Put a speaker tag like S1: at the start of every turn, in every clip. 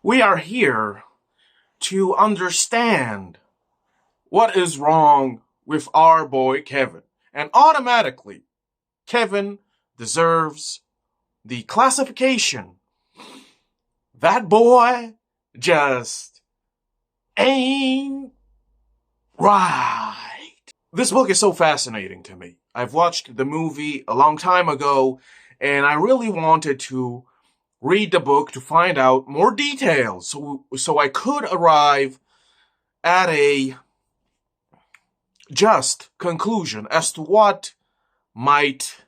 S1: We are here to understand what is wrong with our boy Kevin. And automatically, Kevin deserves the classification. That boy just ain't right. This book is so fascinating to me. I've watched the movie a long time ago, and I really wanted to read the book to find out more details so I could arrive at a just conclusion as to what might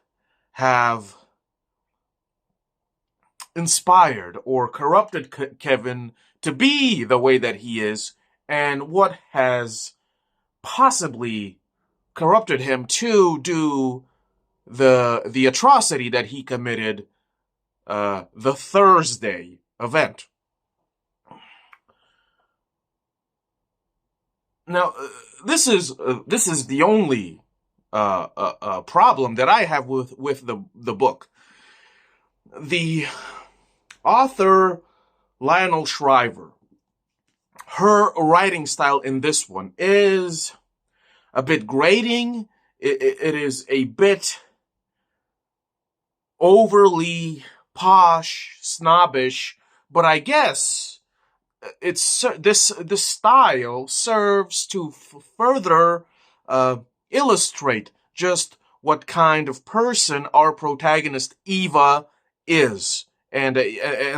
S1: have inspired or corrupted Kevin to be the way that he is, and what has possibly corrupted him to do the atrocity that he committed the Thursday event. Now, this is the only problem that I have with the book. The author Lionel Shriver, her writing style in this one is a bit grating. It is a bit overly posh, snobbish, but I guess this style serves to further illustrate just what kind of person our protagonist Eva is, and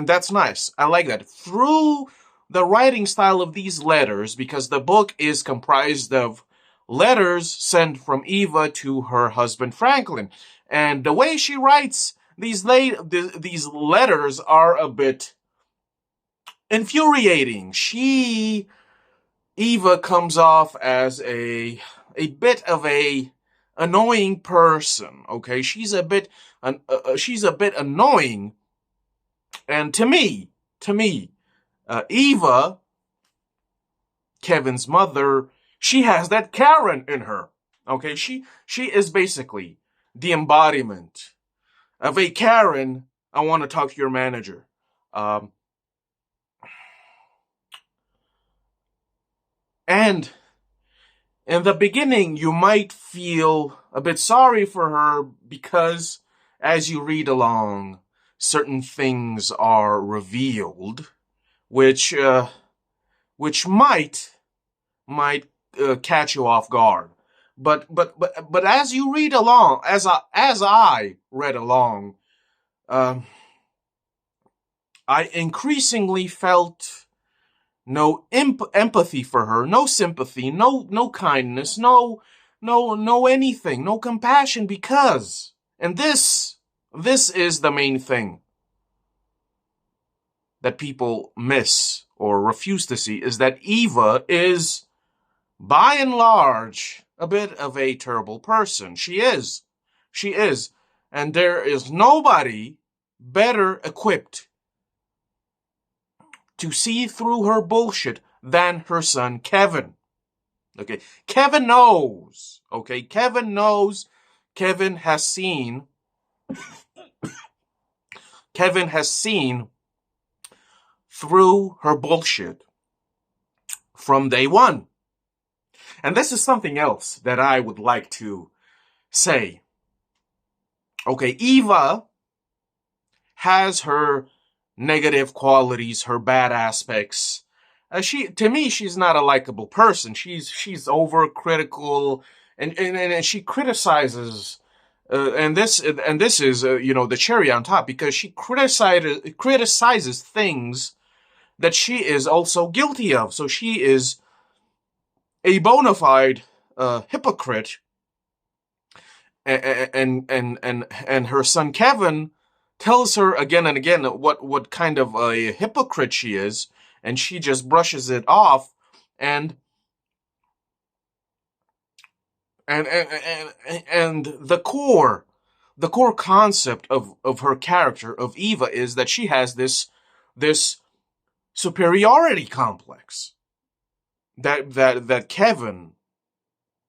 S1: that's nice. I like that through the writing style of these letters, because the book is comprised of letters sent from Eva to her husband Franklin, and the way she writes these letters are a bit infuriating. Eva comes off as a bit of a annoying person. Okay, she's a bit annoying, and to me, Eva, Kevin's mother, she has that Karen in her. Okay, she is basically the embodiment of a Karen. I want to talk to your manager. And in the beginning, you might feel a bit sorry for her because as you read along, certain things are revealed, which might catch you off guard. But as you read along, as I read along, I increasingly felt no empathy for her, no sympathy, no kindness, no anything, no compassion, because, and this is the main thing that people miss or refuse to see, is that Eva is, by and large, a bit of a terrible person. She is. And there is nobody better equipped to see through her bullshit than her son Kevin. Okay, Kevin knows. Okay, Kevin knows. Kevin has seen through her bullshit from day one. And this is something else that I would like to say. Okay, Eva has her negative qualities, her bad aspects. To me, she's not a likable person. She's overcritical, and she criticizes. And this is the cherry on top, because she criticizes things that she is also guilty of. So she is a bona fide hypocrite, and her son Kevin tells her again and again what kind of a hypocrite she is, and she just brushes it off, and the core concept of her character, of Eva, is that she has this superiority complex that Kevin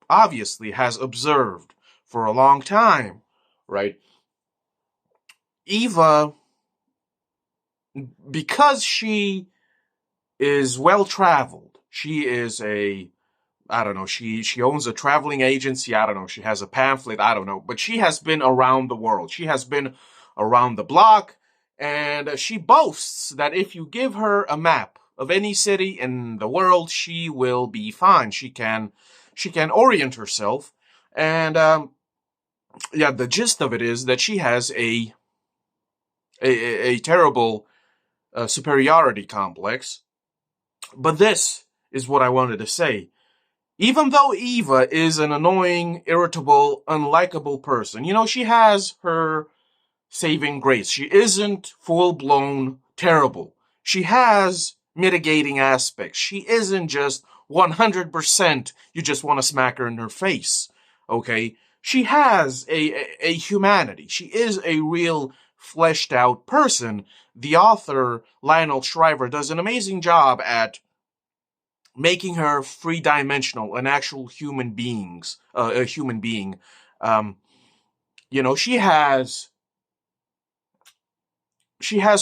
S1: obviously has observed for a long time, right? Eva, because she is well traveled. She is I don't know, she owns a traveling agency. I don't know. She has a pamphlet. I don't know. But she has been around the world. She has been around the block. And she boasts that if you give her a map of any city in the world, she will be fine. She can orient herself. And yeah, the gist of it is that she has a terrible superiority complex. But this is what I wanted to say. Even though Eva is an annoying, irritable, unlikable person, she has her saving grace. She isn't full-blown terrible. She has mitigating aspects. She isn't just 100% you just want to smack her in her face. Okay? She has a humanity. She is a real fleshed out person. The author, Lionel Shriver, does an amazing job at making her three-dimensional, an actual human being. She has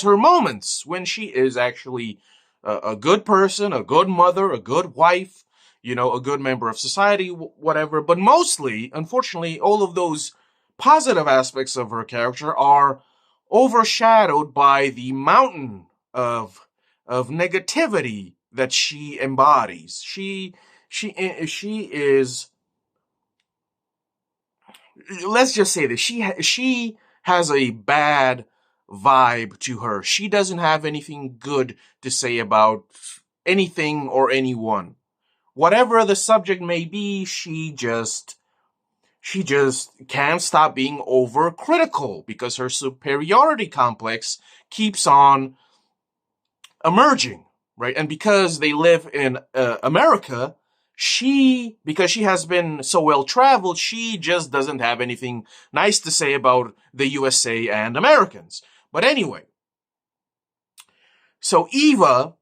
S1: her moments when she is actually a good person, a good mother, a good wife, a good member of society, whatever. But mostly, unfortunately, all of those positive aspects of her character are overshadowed by the mountain of negativity that she embodies. She is, let's just say this, she has a bad vibe to her. She doesn't have anything good to say about anything or anyone. Whatever the subject may be, she just can't stop being overcritical because her superiority complex keeps on emerging, right? And because they live in America, because she has been so well traveled, she just doesn't have anything nice to say about the USA and Americans. But anyway, so Eva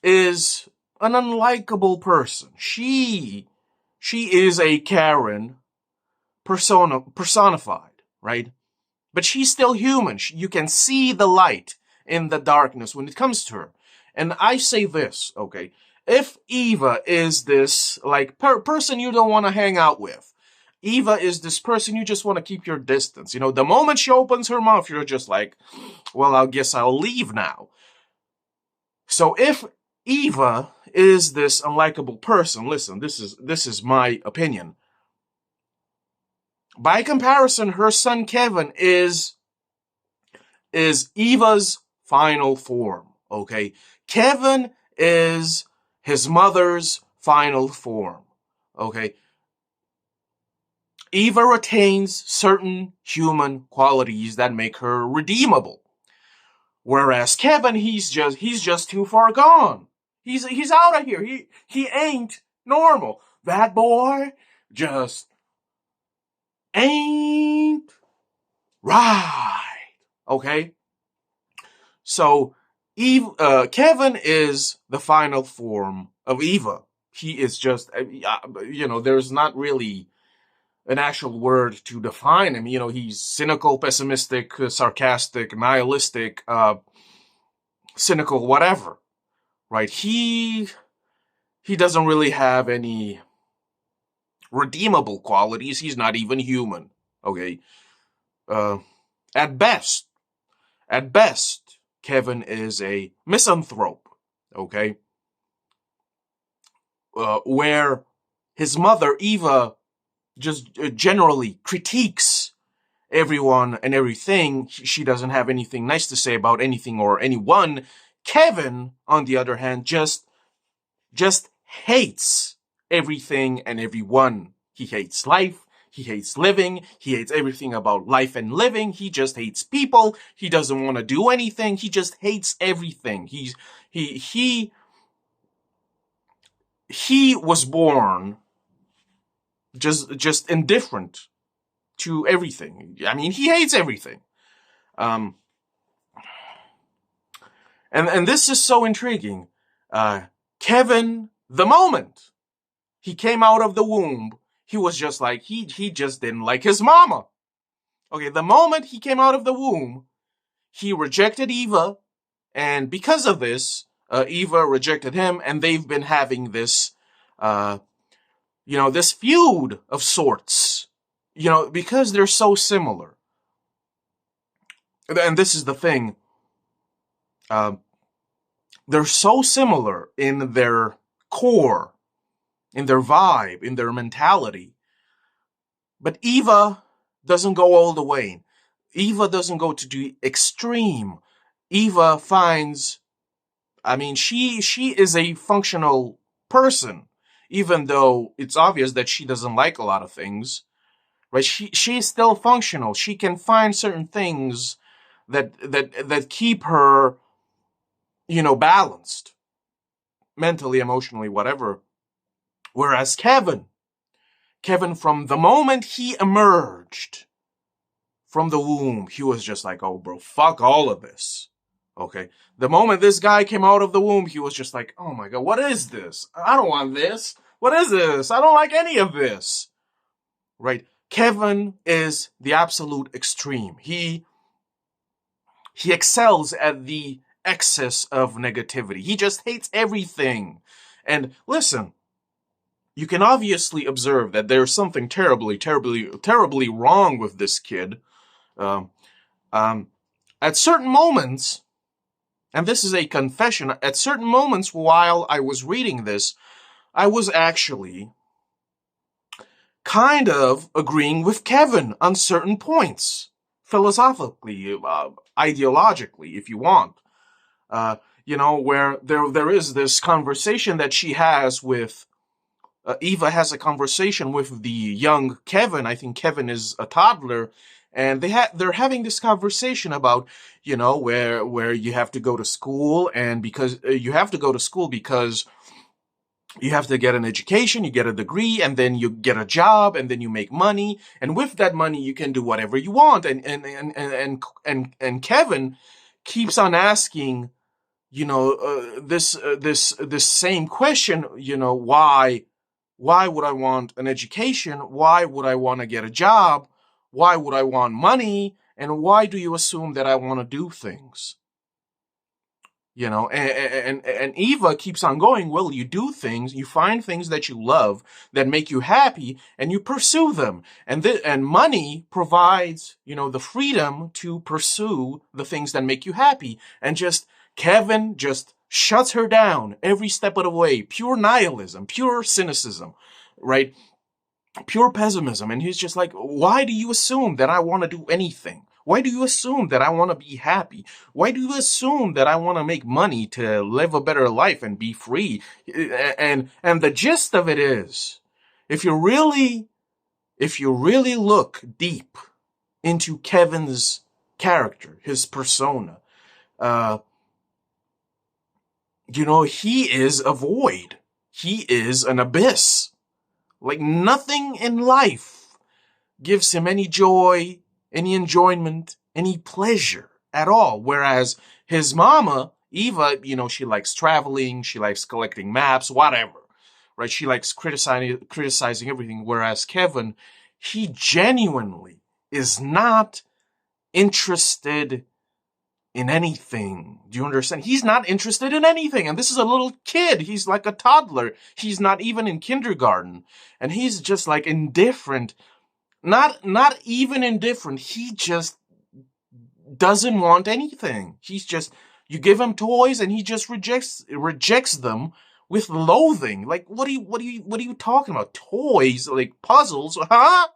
S1: is an unlikable person. She is a Karen personified, right? But she's still human. You can see the light in the darkness when it comes to her. And I say this, okay? If Eva is this, person you don't want to hang out with, Eva is this person you just want to keep your distance. The moment she opens her mouth, you're just like, well, I guess I'll leave now. So if Eva is this unlikable person, listen, this is my opinion. By comparison, her son Kevin is Eva's final form, okay? Kevin is his mother's final form, okay? Eva retains certain human qualities that make her redeemable. Whereas Kevin, he's just too far gone. He's out of here. He ain't normal. That boy just ain't right. Okay? So Kevin is the final form of Eva. He is just, there's not really an actual word to define him. He's cynical, pessimistic, sarcastic, nihilistic, cynical, whatever, right? He doesn't really have any redeemable qualities. He's not even human, okay? At best, Kevin is a misanthrope, okay? Where his mother, Eva, just generally critiques everyone and everything. She doesn't have anything nice to say about anything or anyone. Kevin, on the other hand, just hates everything and everyone. He hates life. He hates living. He hates everything about life and living. He just hates people. He doesn't want to do anything. He just hates everything. He was born just indifferent to everything. I mean, he hates everything. And this is so intriguing. Kevin, the moment he came out of the womb, he was just like, he just didn't like his mama. Okay, the moment he came out of the womb, he rejected Eva, and because of this, Eva rejected him, and they've been having this, this feud of sorts, because they're so similar. And this is the thing. They're so similar in their core, in their vibe, in their mentality. But Eva doesn't go all the way. Eva doesn't go to the extreme. Eva finds, she is a functional person, even though it's obvious that she doesn't like a lot of things, right? She's still functional. She can find certain things that keep her, balanced, mentally, emotionally, whatever. Whereas Kevin, from the moment he emerged from the womb, he was just like, oh, bro, fuck all of this. Okay. The moment this guy came out of the womb, he was just like, oh my God, what is this? I don't want this. What is this? I don't like any of this. Right? Kevin is the absolute extreme. He excels at the excess of negativity. He just hates everything. And listen, you can obviously observe that there's something terribly, terribly, terribly wrong with this kid. At certain moments, and this is a confession, at certain moments while I was reading this, I was actually kind of agreeing with Kevin on certain points. Philosophically, ideologically, if you want. Where there is this conversation that she has with, Eva has a conversation with the young Kevin. I think Kevin is a toddler. And they're having this conversation about, where you have to go to school, and because you have to go to school because you have to get an education, you get a degree, and then you get a job, and then you make money, and with that money you can do whatever you want. And Kevin keeps on asking, this same question, why would I want an education? Why would I want to get a job? Why would I want money? And why do you assume that I want to do things? And Eva keeps on going, well, you do things, you find things that you love, that make you happy, and you pursue them. And money provides, the freedom to pursue the things that make you happy. And Kevin just shuts her down every step of the way. Pure nihilism, pure cynicism, right? Pure pessimism. And he's just like, why do you assume that I want to do anything? Why do you assume that I want to be happy? Why do you assume that I want to make money to live a better life and be free? And the gist of it is, if you really look deep into Kevin's character, his persona, he is a void. He is an abyss. Like nothing in life gives him any joy, any enjoyment, any pleasure at all. Whereas his mama, Eva, she likes traveling, she likes collecting maps, whatever, right? She likes criticizing everything. Whereas Kevin, he genuinely is not interested in anything. Do you understand? He's not interested in anything. And this is a little kid. He's like a toddler. He's not even in kindergarten. And he's just like indifferent. Not even indifferent. He just doesn't want anything. You give him toys and he just rejects them with loathing. Like, what are you talking about? Toys, like puzzles, huh?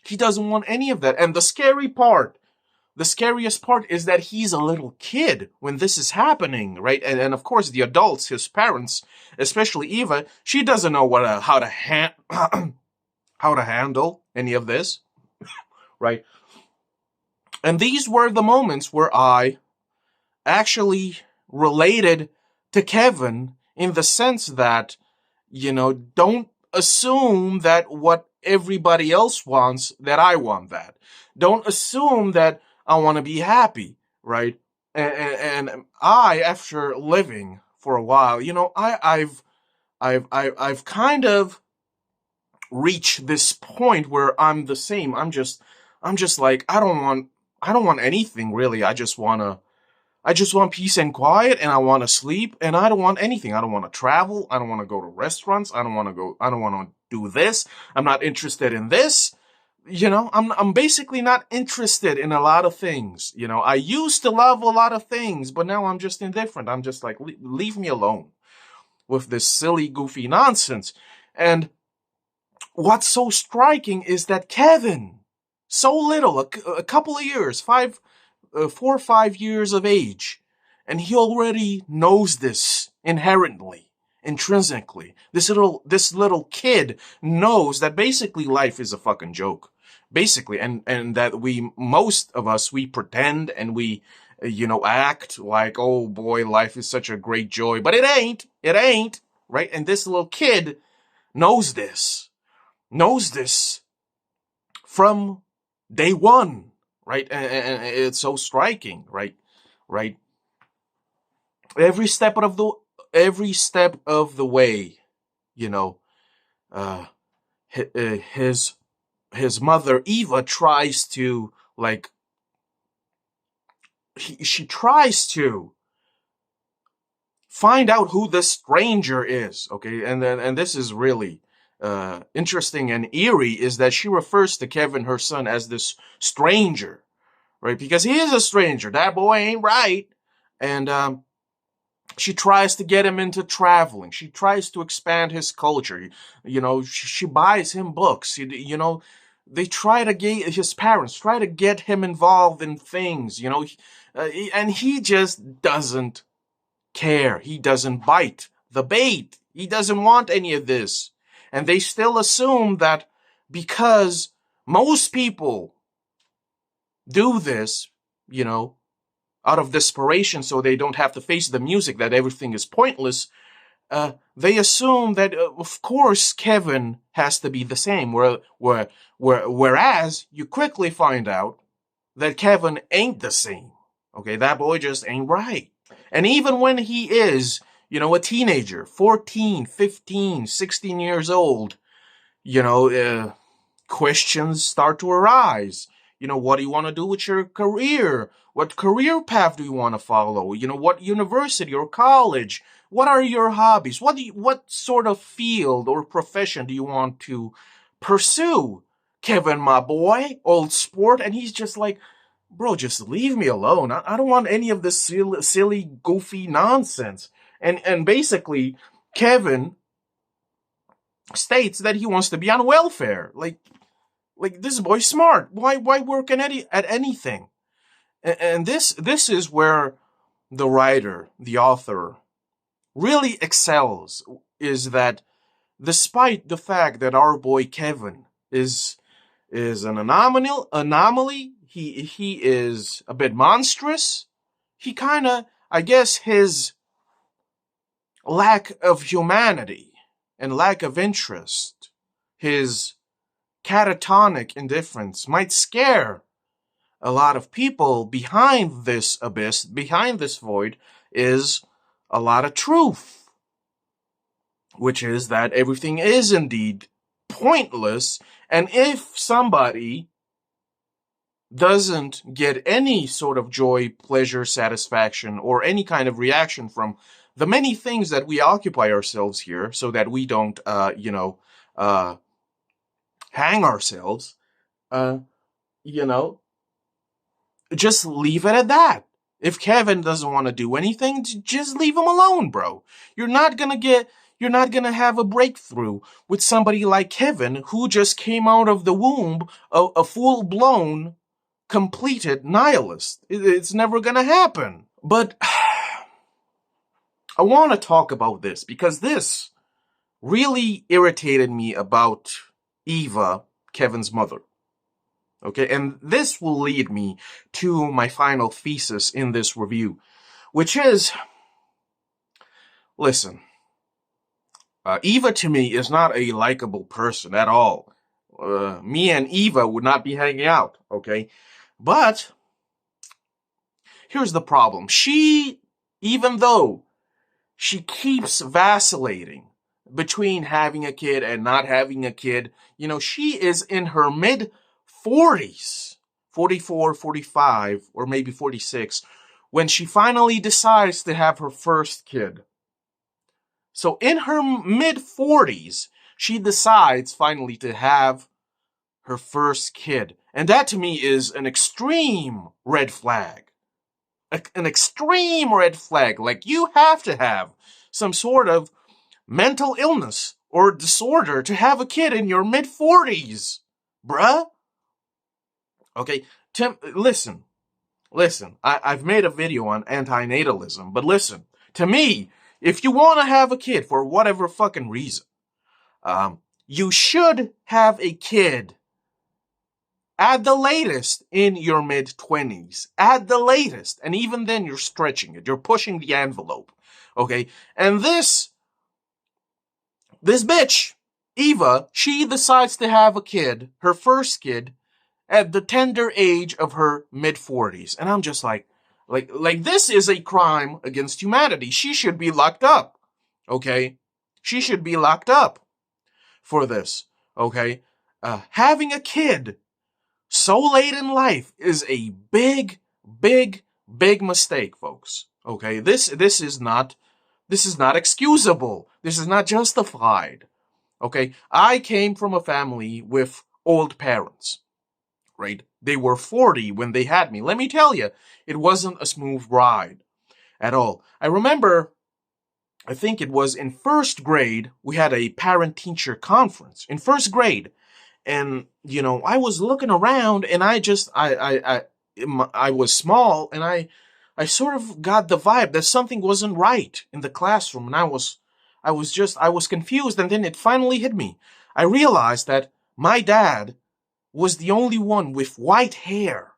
S1: He doesn't want any of that. And the scariest part is that he's a little kid when this is happening, right? And of course, the adults, his parents, especially Eva, she doesn't know how to handle any of this, right? And these were the moments where I actually related to Kevin in the sense that, don't assume that what everybody else wants, that I want that. Don't assume that I want to be happy, right? And I, after living for a while, I've kind of reached this point where I'm the same. I'm just like, I don't want anything really. I just want I just want peace and quiet, and I want to sleep, and I don't want anything. I don't want to travel. I don't want to go to restaurants. I don't want to do this. I'm not interested in this. I'm basically not interested in a lot of things. I used to love a lot of things, but now I'm just indifferent. I'm just like, leave me alone with this silly, goofy nonsense. And what's so striking is that Kevin, so little, a couple of years, 4 or 5 years of age, and he already knows this intrinsically. This little kid knows that basically life is a fucking joke. Basically, and that most of us, we pretend and we, act like, oh boy, life is such a great joy, but it ain't, right? And this little kid knows this from day one, right? And it's so striking, right? Every step of the way, his mother Eva tries to she tries to find out who this stranger is, okay? And this is really interesting and eerie, is that she refers to Kevin, her son, as this stranger, right? Because he is a stranger. That boy ain't right. And she tries to get him into traveling. She tries to expand his culture. She buys him books. They try to get, his parents try to get him involved in things, and he just doesn't care. He doesn't bite the bait. He doesn't want any of this. And they still assume that because most people do this, out of desperation, so they don't have to face the music, that everything is pointless, they assume that, of course, Kevin has to be the same. Whereas you quickly find out that Kevin ain't the same. Okay, that boy just ain't right. And even when he is, a teenager, 14, 15, 16 years old, questions start to arise. What do you want to do with your career? What career path do you want to follow? What university or college? What are your hobbies? What sort of field or profession do you want to pursue? Kevin, my boy, old sport. And he's just like, bro, just leave me alone. I don't want any of this silly, goofy nonsense. And basically, Kevin states that he wants to be on welfare. Like this boy's smart. Why work at anything? And this is where the writer, the author, really excels, is that despite the fact that our boy Kevin is an anomaly, he is a bit monstrous, he kind of, I guess, his lack of humanity and lack of interest, his catatonic indifference might scare a lot of people. Behind this abyss, behind this void, is a lot of truth, which is that everything is indeed pointless, and if somebody doesn't get any sort of joy, pleasure, satisfaction, or any kind of reaction from the many things that we occupy ourselves here, so that we don't, hang ourselves, just leave it at that. If Kevin doesn't want to do anything, just leave him alone, bro. You're not gonna have a breakthrough with somebody like Kevin, who just came out of the womb a full-blown, completed nihilist. It's never gonna happen. But I want to talk about this because this really irritated me about Eva, Kevin's mother. Okay, and this will lead me to my final thesis in this review, which is, listen, Eva to me is not a likable person at all. Me and Eva would not be hanging out, okay? But here's the problem. Even though she keeps vacillating between having a kid and not having a kid, she is in her mid-40s, 44, 45, or maybe 46, when she finally decides to have her first kid. So in her mid-40s, she decides finally to have her first kid. And that to me is an extreme red flag. An extreme red flag. Like, you have to have some sort of mental illness or disorder to have a kid in your mid-40s. Bruh. Okay, Tim, listen. I've made a video on antinatalism, but listen. To me, if you want to have a kid for whatever fucking reason, you should have a kid at the latest in your mid-20s. At the latest. And even then, you're stretching it. You're pushing the envelope. Okay? And this bitch, Eva, she decides to have a kid, her first kid, at the tender age of her mid-40s. And I'm just like this is a crime against humanity. She should be locked up. Okay? She should be locked up for this. Okay? Having a kid so late in life is a big mistake, folks. Okay? This is not excusable. This is not justified. Okay? I came from a family with old parents. Right? They were 40 when they had me. Let me tell you, it wasn't a smooth ride at all. I remember, I think it was in first grade, we had a parent-teacher conference in first grade. And, you know, I was looking around and I was small and I sort of got the vibe that something wasn't right in the classroom. And I was confused. And then it finally hit me. I realized that my dad was the only one with white hair.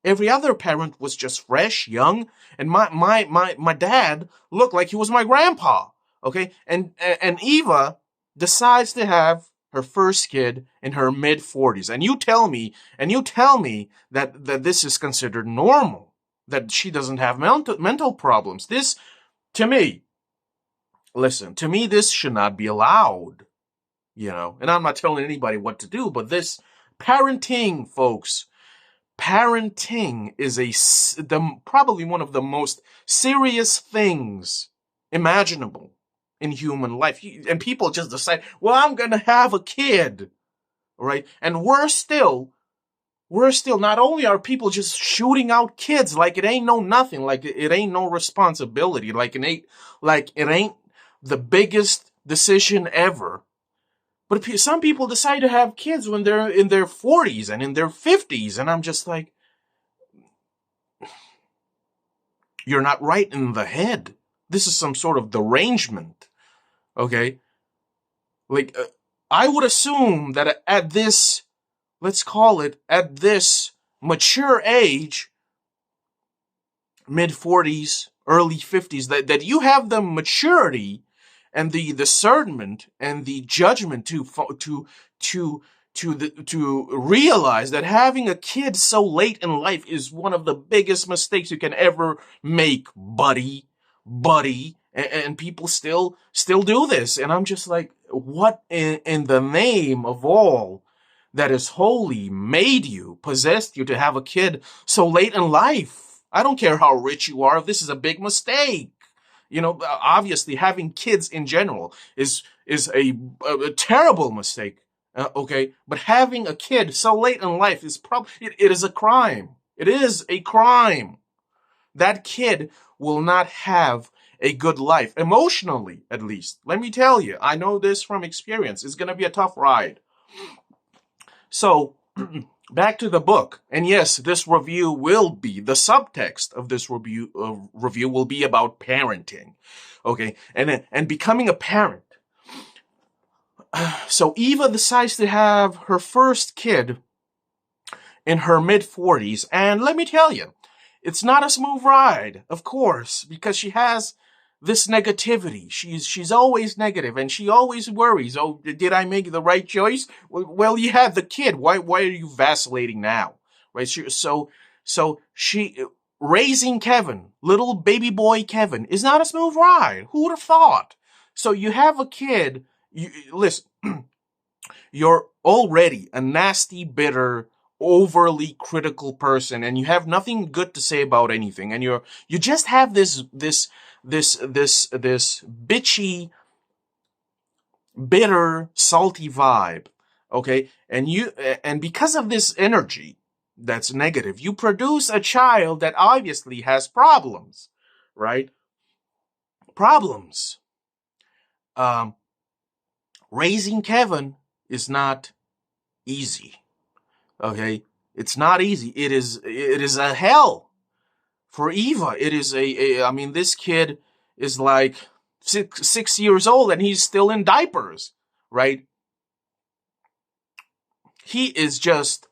S1: Every other parent was just fresh, young, and my dad looked like he was my grandpa. Okay? And Eva decides to have her first kid in her mid-40s. And you tell me that this is considered normal, that she doesn't have mental problems. This, to me, this should not be allowed. You know, and I'm not telling anybody what to do, but this parenting, folks, parenting is probably one of the most serious things imaginable in human life. And people just decide, well, I'm going to have a kid, right? And we're still, not only are people just shooting out kids like it ain't no nothing, like it ain't no responsibility, like it ain't the biggest decision ever. But some people decide to have kids when they're in their 40s and in their 50s. And I'm just like, you're not right in the head. This is some sort of derangement. Okay? Like, I would assume that at this, let's call it, at this mature age, mid-40s, early 50s, that you have the maturity and the discernment and the judgment to realize that having a kid so late in life is one of the biggest mistakes you can ever make, buddy. And people still do this. And I'm just like, what in the name of all that is holy possessed you to have a kid so late in life? I don't care how rich you are. This is a big mistake. You know, obviously having kids in general is a terrible mistake. Okay. But having a kid so late in life is it is a crime. It is a crime. That kid will not have a good life, emotionally, at least. Let me tell you, I know this from experience. It's going to be a tough ride. So, back to the book. And yes, this review will be, the subtext of this review will be about parenting. Okay, and becoming a parent. So Eva decides to have her first kid in her mid-40s. And let me tell you, it's not a smooth ride, of course, because she has this negativity. She's always negative, and she always worries. Oh, did I make the right choice? Well, you had the kid. Why are you vacillating now? Right? So she raising Kevin, little baby boy Kevin, is not a smooth ride. Who would have thought? So you have a kid. Listen, you're already a nasty, bitter overly critical person, and you have nothing good to say about anything, and you just have this bitchy, bitter, salty vibe, okay? And because of this energy that's negative, you produce a child that obviously has problems, right? Problems. Raising Kevin is not easy, okay? It's not easy. It is a hell for Eva. It is I mean, this kid is like 6 years old and he's still in diapers, right? He is just,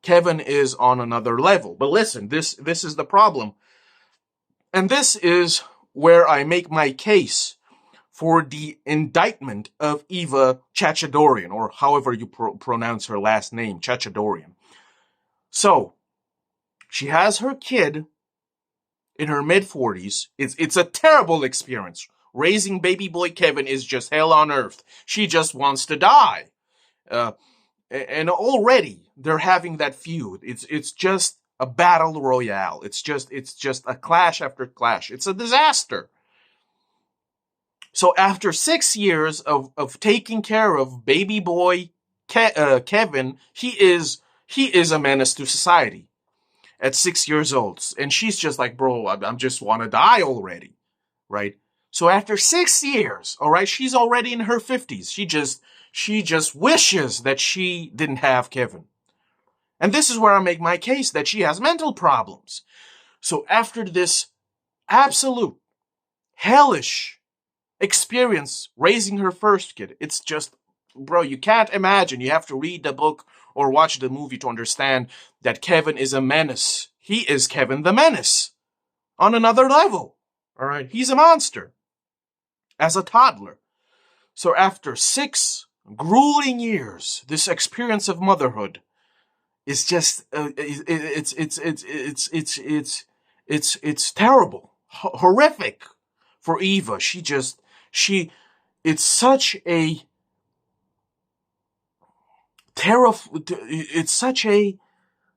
S1: Kevin is on another level. But listen, this is the problem. And this is where I make my case for the indictment of Eva Chachadorian, or however you pronounce her last name, Chachadorian. So, she has her kid in her mid-40s. It's a terrible experience. Raising baby boy Kevin is just hell on earth. She just wants to die. And already they're having that feud. It's just a battle royale. It's just a clash after clash. It's a disaster. So after 6 years of taking care of baby boy Kevin, he is a menace to society at 6 years old. And she's just like, bro, I just want to die already, right? So after 6 years, all right, she's already in her 50s. She just wishes that she didn't have Kevin. And this is where I make my case that she has mental problems. So after this absolute hellish experience raising her first kid, it's just, bro, you can't imagine. You have to read the book or watch the movie to understand that Kevin is a menace. He is Kevin the Menace on another level. All right, he's a monster as a toddler. So after 6 grueling years, this experience of motherhood is just it's terrible, horrific for Eva. It's such a it's such a,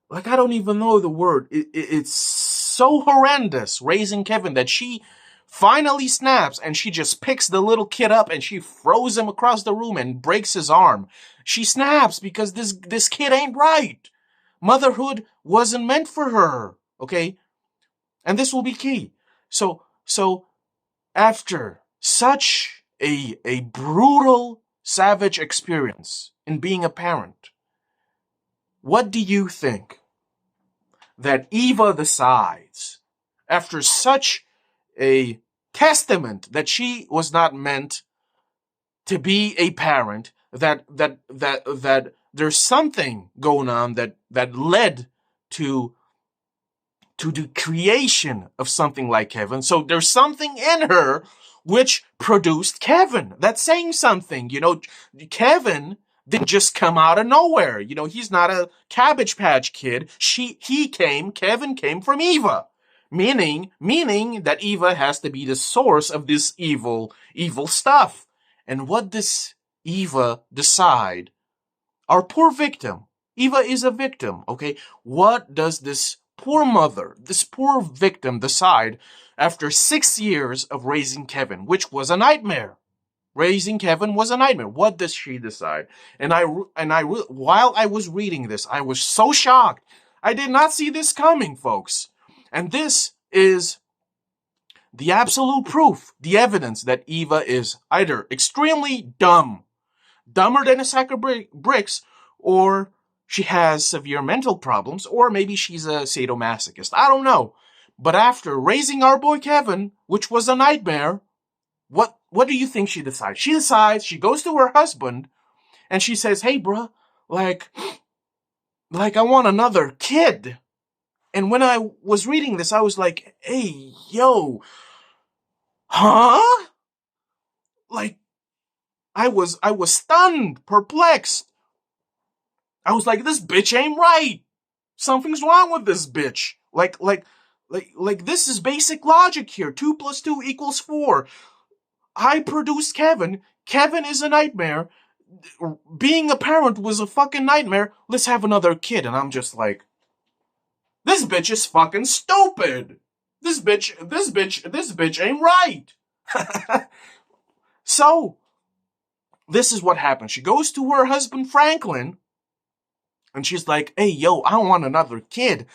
S1: like, I don't even know the word. It's so horrendous raising Kevin that she finally snaps and she just picks the little kid up and she throws him across the room and breaks his arm. She snaps because this kid ain't right. Motherhood wasn't meant for her, okay? And this will be key. So after such a brutal, savage experience in being a parent, what do you think that Eva decides, after such a testament that she was not meant to be a parent, that there's something going on that led to the creation of something like Kevin. So there's something in her which produced Kevin. That's saying something. Kevin didn't just come out of nowhere. He's not a Cabbage Patch Kid. Kevin came from Eva. Meaning that Eva has to be the source of this evil stuff. And what does Eva decide? Our poor victim. Eva is a victim, okay? What does this poor mother, this poor victim decide after 6 years of raising Kevin, which was a nightmare? Raising Kevin was a nightmare. What does she decide? And while I was reading this, I was so shocked. I did not see this coming, folks. And this is the absolute proof, the evidence that Eva is either extremely dumb, dumber than a sack of bricks, or she has severe mental problems, or maybe she's a sadomasochist. I don't know. But after raising our boy Kevin, which was a nightmare, what do you think she decides? She goes to her husband and she says, hey, bruh, like I want another kid. And when I was reading this, I was like, hey, yo, huh? Like, I was stunned, perplexed. I was like, this bitch ain't right. Something's wrong with this bitch. Like this is basic logic here. 2 + 2 = 4. I produced Kevin. Kevin is a nightmare. being a parent was a fucking nightmare. Let's have another kid. And I'm just like, this bitch is fucking stupid. This bitch ain't right. So, this is what happens. She goes to her husband, Franklin, and she's like, hey, yo, I want another kid.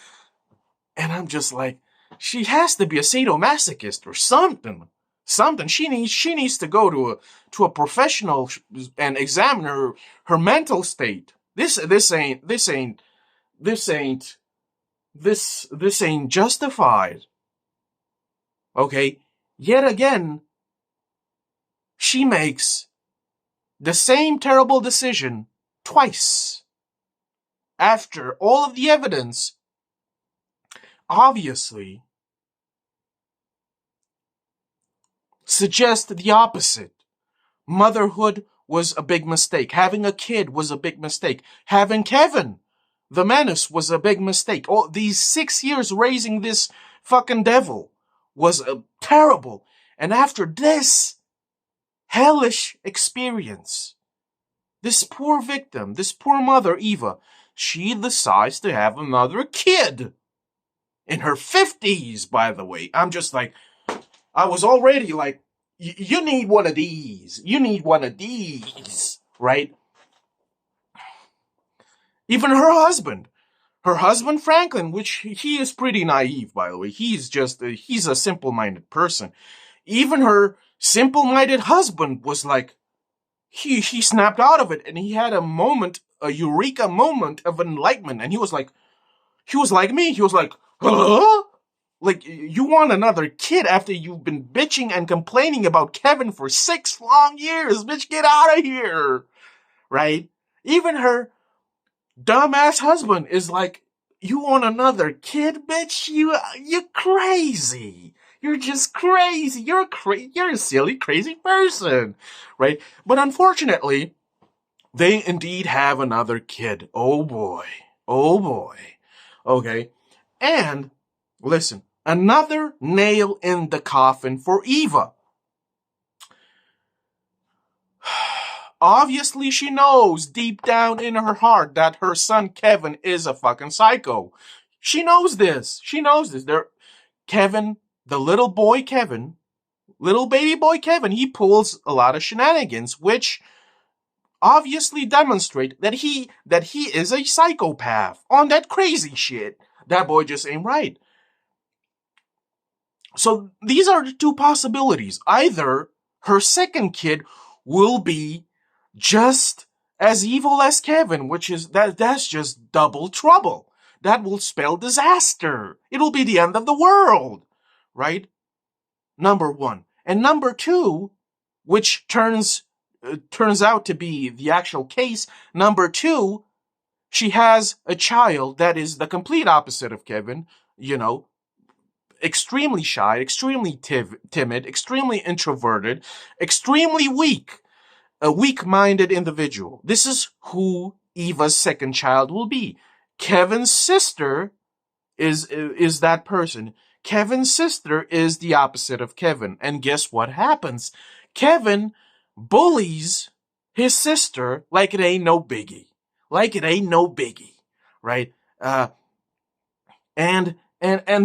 S1: And I'm just like, she has to be a sadomasochist or something. She needs to go to a professional and examine her mental state. This ain't justified. Okay? Yet again, she makes the same terrible decision twice. After all of the evidence, obviously, suggests the opposite. Motherhood was a big mistake. Having a kid was a big mistake. Having Kevin, the menace, was a big mistake. All these 6 years raising this fucking devil was terrible. And after this hellish experience, this poor victim, this poor mother, Eva, she decides to have another kid. In her 50s, by the way. I'm just like, I was already like, you need one of these. You need one of these, right? Even her husband Franklin, which he is pretty naive, by the way. He's a simple-minded person. Even her simple-minded husband was like, he snapped out of it, and he had a eureka moment of enlightenment, and he was like me. He was like, huh? Like, you want another kid after you've been bitching and complaining about Kevin for 6 long years. Bitch, get out of here. Right? Even her dumbass husband is like, you want another kid, bitch? You're crazy. You're just crazy. You're a silly, crazy person. Right? But unfortunately, they indeed have another kid. Oh boy. Oh boy. Okay. And, listen, another nail in the coffin for Eva. Obviously, she knows deep down in her heart that her son Kevin is a fucking psycho. She knows this. Kevin, the little baby boy Kevin, he pulls a lot of shenanigans, which obviously demonstrate that he is a psychopath on that crazy shit. That boy just ain't right. So these are the two possibilities. Either her second kid will be just as evil as Kevin, which is that's just double trouble. That will spell disaster. It'll be the end of the world, right? Number one. And number two, which turns out to be the actual case, number two, she has a child that is the complete opposite of Kevin, extremely shy, extremely timid, extremely introverted, extremely weak, a weak-minded individual. This is who Eva's second child will be. Kevin's sister is that person. Kevin's sister is the opposite of Kevin. And guess what happens? Kevin bullies his sister like it ain't no biggie. Right? And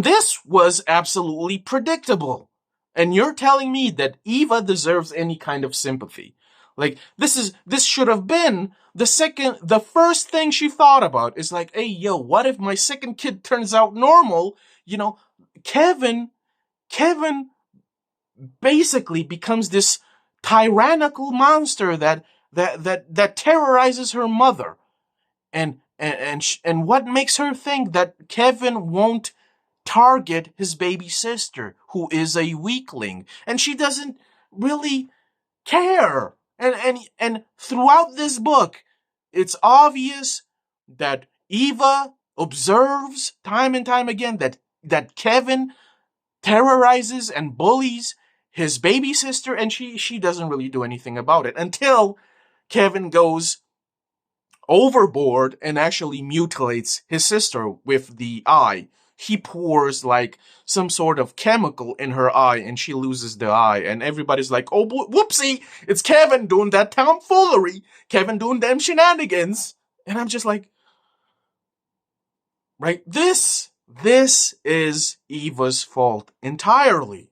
S1: this was absolutely predictable. And you're telling me that Eva deserves any kind of sympathy. Like, this should have been the first thing she thought about is like, hey, yo, what if my second kid turns out normal? Kevin basically becomes this tyrannical monster that terrorizes her mother. And what makes her think that Kevin won't target his baby sister, who is a weakling, and she doesn't really care. And throughout this book, it's obvious that Eva observes time and time again that Kevin terrorizes and bullies his baby sister, and she doesn't really do anything about it until Kevin goes overboard and actually mutilates his sister with the eye. he pours like some sort of chemical in her eye and she loses the eye. And everybody's like, oh, whoopsie, it's Kevin doing that tomfoolery. Kevin doing them shenanigans. And I'm just like, right? This is Eva's fault entirely.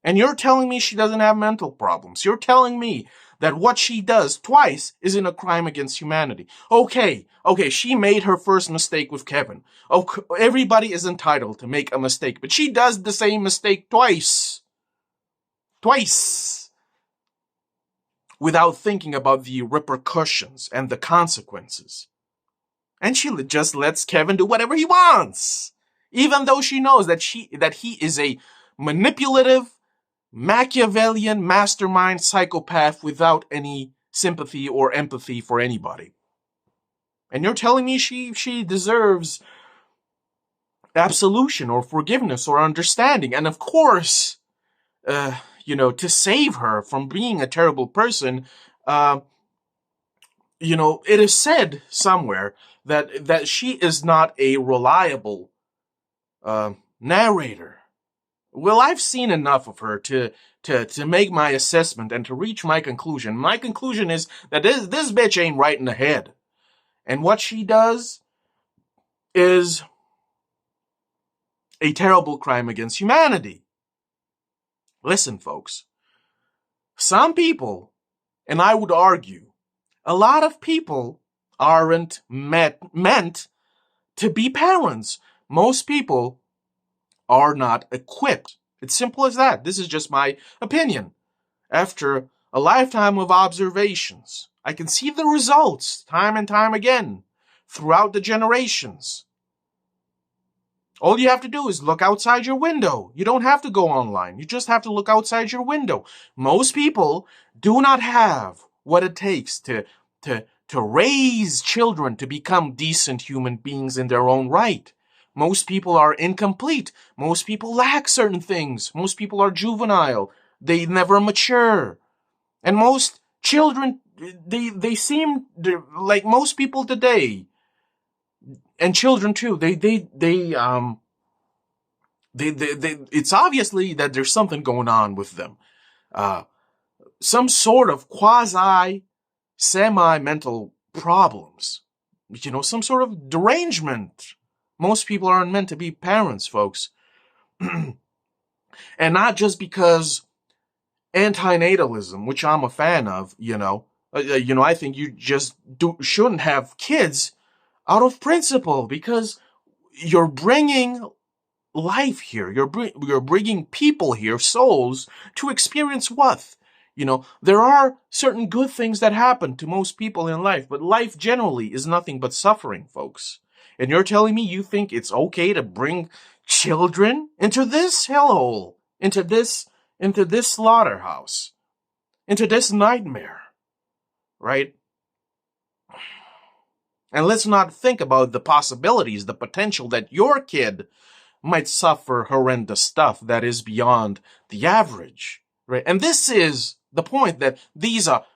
S1: And you're telling me she doesn't have mental problems. You're telling me that what she does twice isn't a crime against humanity. Okay, she made her first mistake with Kevin. Okay, everybody is entitled to make a mistake, but she does the same mistake twice. Twice. Without thinking about the repercussions and the consequences. And she just lets Kevin do whatever he wants. Even though she knows that he is a manipulative, Machiavellian mastermind psychopath without any sympathy or empathy for anybody. And you're telling me she deserves absolution or forgiveness or understanding. And of course, to save her from being a terrible person, it is said somewhere that she is not a reliable narrator. Well, I've seen enough of her to make my assessment and to reach my conclusion. My conclusion is that this bitch ain't right in the head. And what she does is a terrible crime against humanity. Listen, folks. Some people, and I would argue, a lot of people aren't meant to be parents. Most people are not equipped. It's simple as that. This is just my opinion. After a lifetime of observations, I can see the results time and time again throughout the generations. All you have to do is look outside your window. You don't have to go online. You just have to look outside your window. Most people do not have what it takes to raise children to become decent human beings in their own right. Most people are incomplete. Most people lack certain things. Most people are juvenile. They never mature. And most children, they seem like most people today, and children too, it's obviously that there's something going on with them. Some sort of semi-mental problems. Some sort of derangement. Most people aren't meant to be parents, folks. And not just because antinatalism, which I'm a fan of, I think you just shouldn't have kids out of principle, because you're bringing life here. You're bringing people here, souls, to experience what? There are certain good things that happen to most people in life, but life generally is nothing but suffering, folks. And you're telling me you think it's okay to bring children into this hellhole, into this slaughterhouse, into this nightmare, right? And let's not think about the possibilities, the potential that your kid might suffer horrendous stuff that is beyond the average, right? And this is the point, that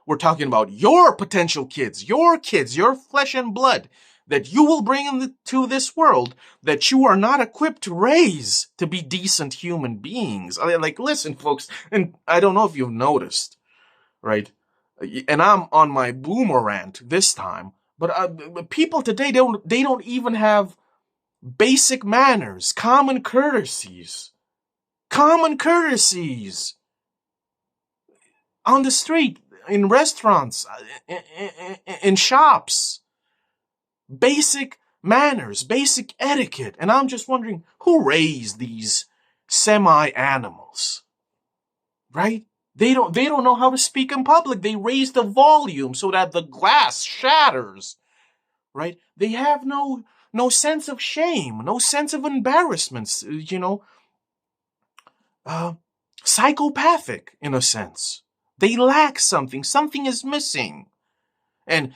S1: we're talking about your potential kids, your flesh and blood, that you will bring into this world, that you are not equipped to raise to be decent human beings. Like, listen, folks, and I don't know if you've noticed, right? And I'm on my boomer rant this time, but people today, they don't even have basic manners, common courtesies on the street, in restaurants, in shops. Basic manners, basic etiquette. And I'm just wondering, who raised these semi-animals? Right? They don't know how to speak in public. They raise the volume so that the glass shatters. Right? They have no sense of shame, no sense of embarrassment, psychopathic in a sense. They lack something. Something is missing. And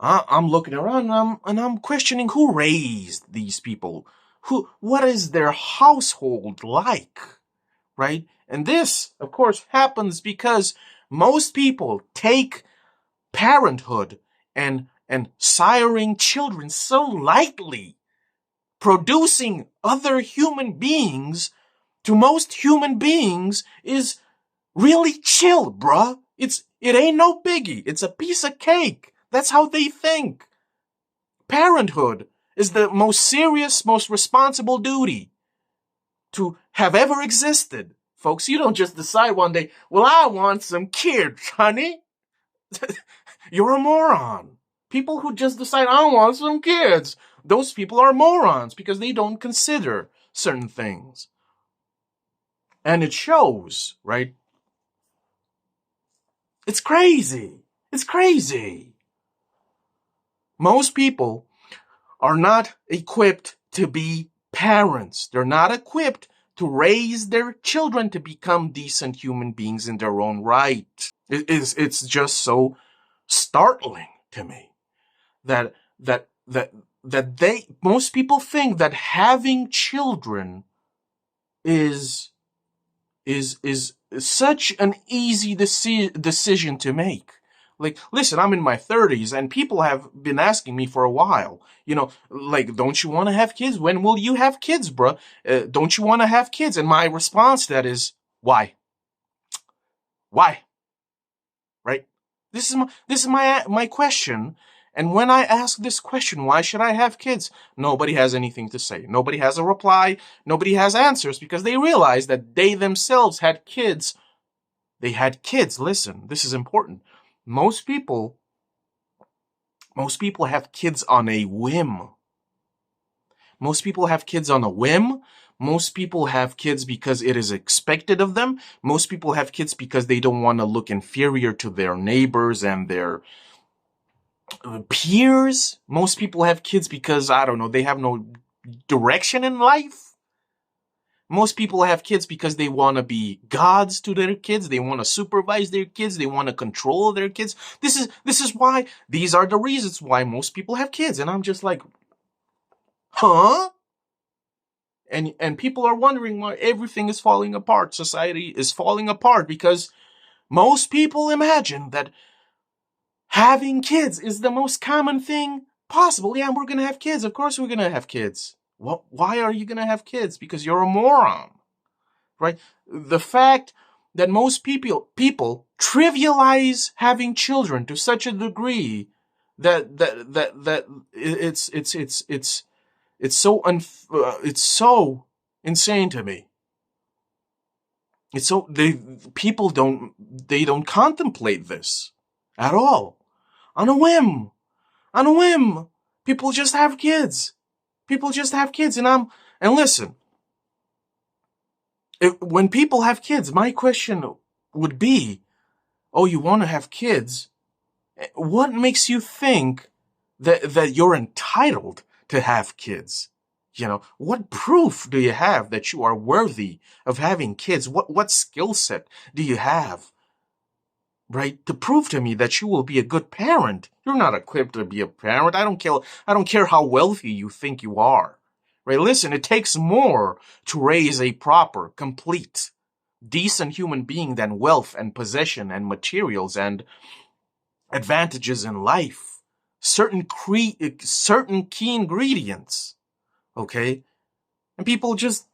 S1: I'm looking around and I'm questioning who raised these people. What is their household like? Right? And this, of course, happens because most people take parenthood and siring children so lightly. producing other human beings, to most human beings, is really chill, bruh. It ain't no biggie. It's a piece of cake. That's how they think. Parenthood is the most serious, most responsible duty to have ever existed. Folks, you don't just decide one day, well, I want some kids, honey. You're a moron. People who just decide, I want some kids, those people are morons because they don't consider certain things. And it shows, right? It's crazy. It's crazy. Most people are not equipped to be parents. They're not equipped to raise their children to become decent human beings in their own right. It's just so startling to me that most people think that having children is such an easy decision to make. Like, listen, I'm in my 30s and people have been asking me for a while, like, don't you want to have kids? When will you have kids, bro? Don't you want to have kids? And my response to that is, why? Why? Right? This is my question. And when I ask this question, why should I have kids? Nobody has anything to say. Nobody has a reply. Nobody has answers because they realize that they themselves had kids. They had kids. Listen, this is important. Most people have kids on a whim. Most people have kids on a whim. Most people have kids because it is expected of them. Most people have kids because they don't want to look inferior to their neighbors and their peers. Most people have kids because, I don't know, they have no direction in life. Most people have kids because they want to be gods to their kids. They want to supervise their kids. They want to control their kids. This is why, these are the reasons why most people have kids. And I'm just like, huh? And people are wondering why everything is falling apart. Society is falling apart because most people imagine that having kids is the most common thing possible. Yeah, we're going to have kids. Of course we're going to have kids. Why are you going to have kids? Because you're a moron, right? The fact that most people trivialize having children to such a degree that it's so insane to me. It's so people don't contemplate this at all. On a whim. People just have kids. And listen, when people have kids, my question would be, oh, you want to have kids? What makes you think that you're entitled to have kids? What proof do you have that you are worthy of having kids? What skill set do you have, right, to prove to me that you will be a good parent? You're not equipped to be a parent. I don't care how wealthy you think you are. Right? Listen, it takes more to raise a proper, complete, decent human being than wealth and possession and materials and advantages in life. Certain key ingredients. Okay? And people just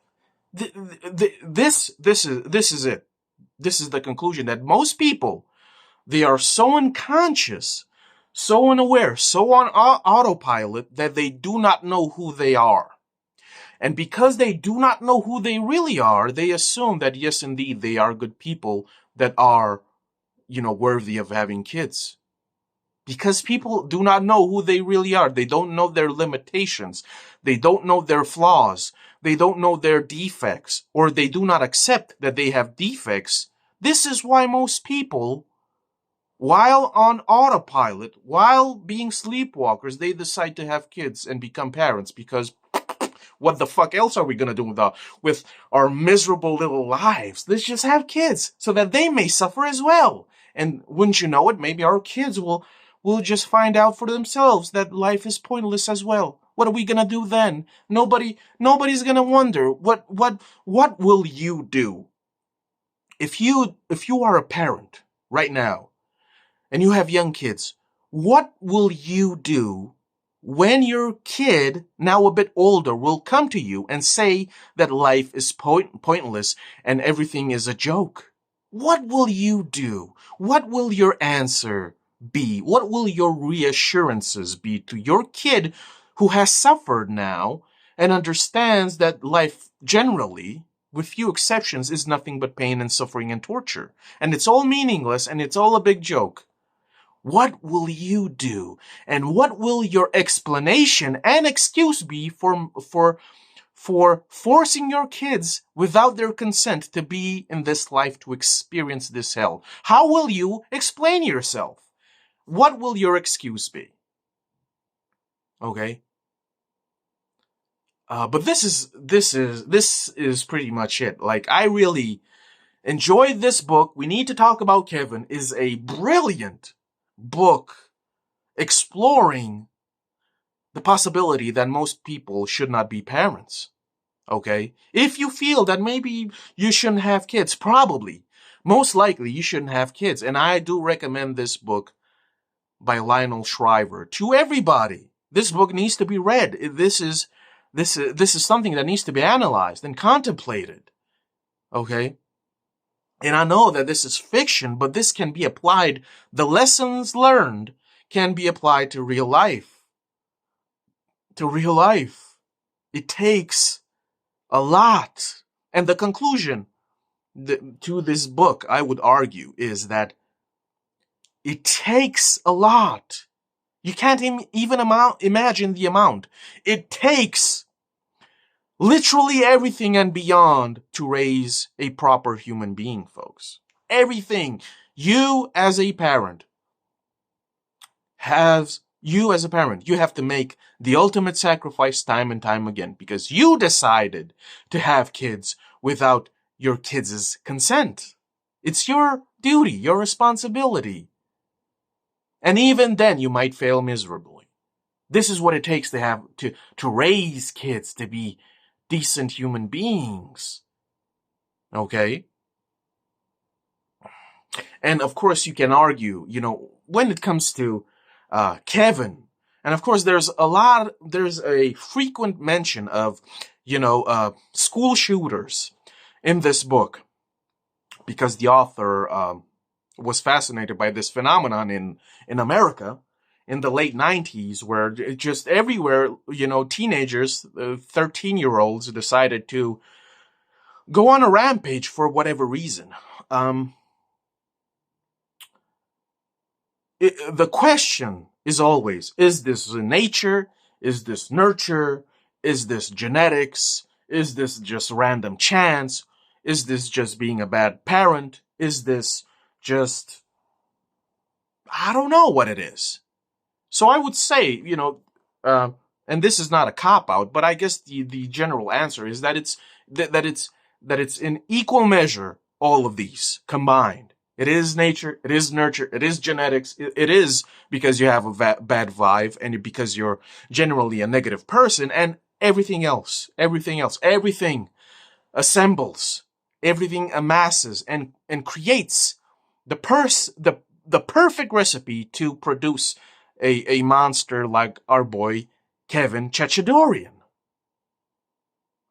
S1: this is it. This is the conclusion, that most people, they are so unconscious, so unaware, so on autopilot that they do not know who they are. And because they do not know who they really are, they assume that, yes, indeed, they are good people that are, worthy of having kids. Because people do not know who they really are. They don't know their limitations. They don't know their flaws. They don't know their defects, or they do not accept that they have defects. This is why most people, while on autopilot, while being sleepwalkers, they decide to have kids and become parents, because what the fuck else are we going to do with our miserable little lives? Let's just have kids so that they may suffer as well. And wouldn't you know it, maybe our kids will just find out for themselves that life is pointless as well. What are we going to do then? Nobody's going to wonder. What will you do? If you are a parent right now and you have young kids, what will you do when your kid, now a bit older, will come to you and say that life is pointless and everything is a joke? What will you do? What will your answer be? What will your reassurances be to your kid who has suffered now and understands that life generally, with few exceptions, is nothing but pain and suffering and torture? And it's all meaningless and it's all a big joke. What will you do? And what will your explanation and excuse be for forcing your kids without their consent to be in this life, to experience this hell? How will you explain yourself? What will your excuse be? Okay. But this is pretty much it. Like, I really enjoyed this book. We Need to Talk About Kevin is a brilliant book exploring the possibility that most people should not be parents. Okay? If you feel that maybe you shouldn't have kids, probably, most likely you shouldn't have kids. And I do recommend this book by Lionel Shriver to everybody. This book needs to be read. This is something that needs to be analyzed and contemplated. Okay? And I know that this is fiction, but this can be applied. The lessons learned can be applied to real life. To real life. It takes a lot. And the conclusion to this book, I would argue, is that it takes a lot. You can't even imagine the amount. It takes literally everything and beyond to raise a proper human being, folks. Everything. You as a parent, you have to make the ultimate sacrifice time and time again because you decided to have kids without your kids' consent. It's your duty, your responsibility. And even then, you might fail miserably. This is what it takes to raise kids to be decent human beings. Okay? And of course, you can argue, when it comes to Kevin, and of course, there's a frequent mention of, school shooters in this book because the author was fascinated by this phenomenon in America in the late 90s, where just everywhere, teenagers, 13-year-olds decided to go on a rampage for whatever reason. The question is always, is this nature? Is this nurture? Is this genetics? Is this just random chance? Is this just being a bad parent? Is this just, I don't know what it is. So I would say, and this is not a cop-out, but I guess the general answer is that it's in equal measure, all of these combined. It is nature, it is nurture, it is genetics, it is because you have a bad vibe and because you're generally a negative person, and everything assembles, everything amasses and creates the perfect recipe to produce a monster like our boy Kevin Chachadorian.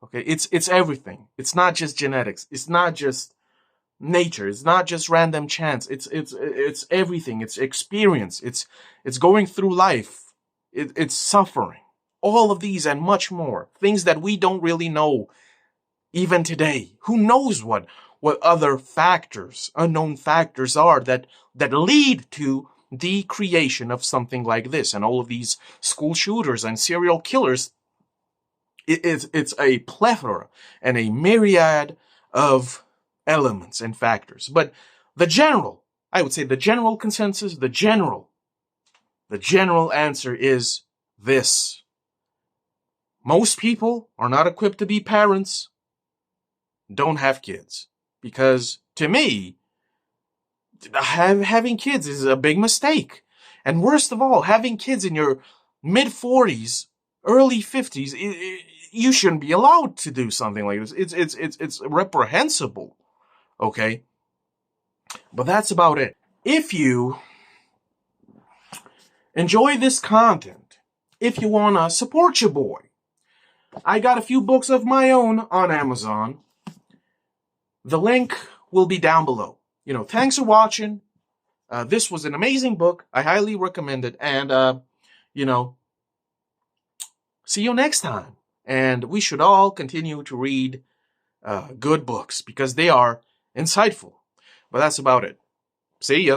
S1: Okay, it's everything. It's not just genetics. It's not just nature. It's not just random chance. It's everything. It's experience. It's going through life. It's suffering. All of these and much more. Things that we don't really know even today. Who knows what other factors, unknown factors are that lead to the creation of something like this. And all of these school shooters and serial killers, it's a plethora and a myriad of elements and factors. But I would say the general consensus, the general answer is this. Most people are not equipped to be parents, don't have kids. Because to me, having kids is a big mistake. And worst of all, having kids in your mid-40s, early 50s, you shouldn't be allowed to do something like this. It's reprehensible. Okay? But that's about it. If you enjoy this content, if you want to support your boy. I got a few books of my own on Amazon. The link will be down below. Thanks for watching. This was an amazing book. I highly recommend it. And, see you next time. And we should all continue to read good books because they are insightful. But that's about it. See ya.